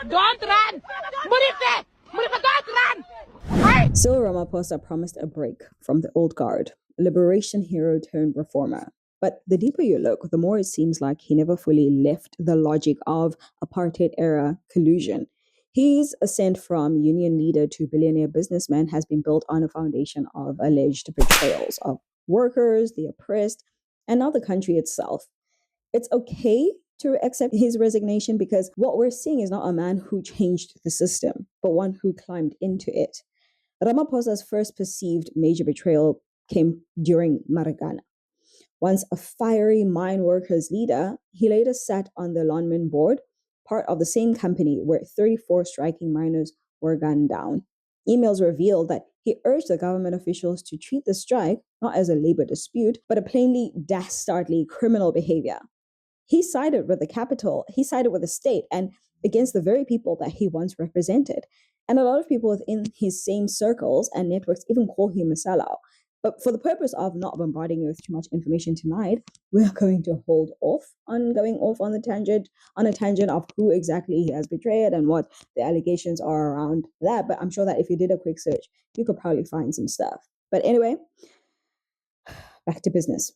Don't run! Murife! Murife, don't run! Cyril Ramaphosa promised a break from the old guard, a liberation hero turned reformer. But the deeper you look, the more it seems like he never fully left the logic of apartheid era collusion. His ascent from union leader to billionaire businessman has been built on a foundation of alleged betrayals of workers, the oppressed, and now the country itself. It's okay to accept his resignation because what we're seeing is not a man who changed the system, but one who climbed into it. Ramaphosa's first perceived major betrayal came during Maragana. Once a fiery mine workers leader, he later sat on the Lonmin board, part of the same company where 34 striking miners were gunned down. Emails revealed that he urged the government officials to treat the strike not as a labor dispute, but a plainly dastardly criminal behavior. He sided with the capital, he sided with the state, and against the very people that he once represented. And a lot of people within his same circles and networks even call him a sellout. But for the purpose of not bombarding you with too much information tonight, we are going to hold off on going off on a tangent of who exactly he has betrayed and what the allegations are around that. But I'm sure that if you did a quick search, you could probably find some stuff. But anyway, back to business.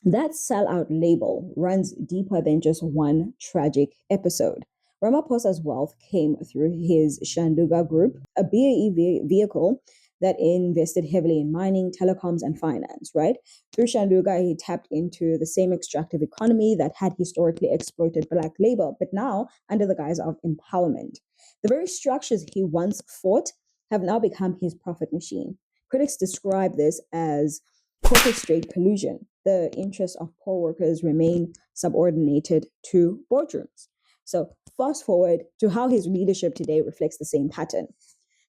That sellout label runs deeper than just one tragic episode. Ramaphosa's wealth came through his Shanduga group, a BAE vehicle that invested heavily in mining, telecoms, and finance, right? Through Shanduga, he tapped into the same extractive economy that had historically exploited Black labor, but now under the guise of empowerment. The very structures he once fought have now become his profit machine. Critics describe this as corporate straight collusion. The interests of poor workers remain subordinated to boardrooms. So fast forward to how his leadership today reflects the same pattern.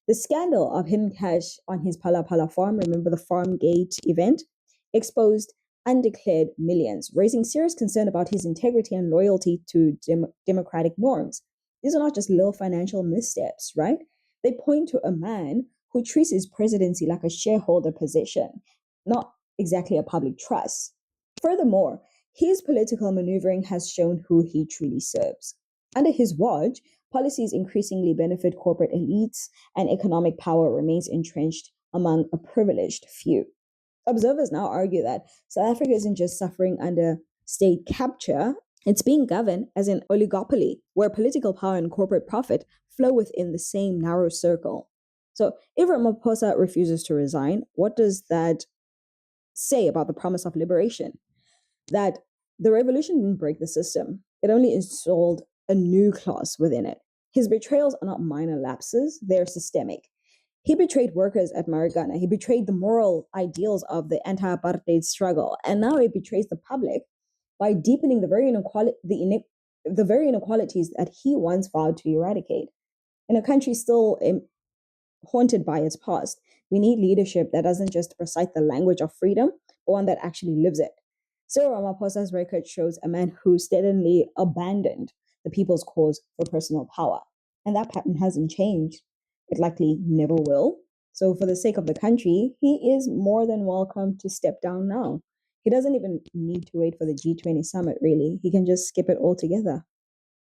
The scandal of hidden cash on his Pala Pala farm, remember the Farmgate event, exposed undeclared millions, raising serious concern about his integrity and loyalty to democratic norms. These are not just little financial missteps, right? They point to a man who treats his presidency like a shareholder position, not exactly a public trust. Furthermore, his political maneuvering has shown who he truly serves. Under his watch, policies increasingly benefit corporate elites, and economic power remains entrenched among a privileged few. Observers now argue that South Africa isn't just suffering under state capture, it's being governed as an oligopoly where political power and corporate profit flow within the same narrow circle. So if Ramaphosa refuses to resign, what does that say about the promise of liberation? That the revolution didn't break the system, it only installed a new class within it. His betrayals are not minor lapses, they're systemic. He betrayed workers at Maragana. He betrayed the moral ideals of the anti-apartheid struggle. And now he betrays the public by deepening the very inequalities that he once vowed to eradicate. In a country still haunted by its past, we need leadership that doesn't just recite the language of freedom, but one that actually lives it. Cyril Ramaphosa's record shows a man who steadily abandoned the people's cause for personal power. And that pattern hasn't changed. It likely never will. So for the sake of the country, he is more than welcome to step down now. He doesn't even need to wait for the G20 summit, really. He can just skip it altogether.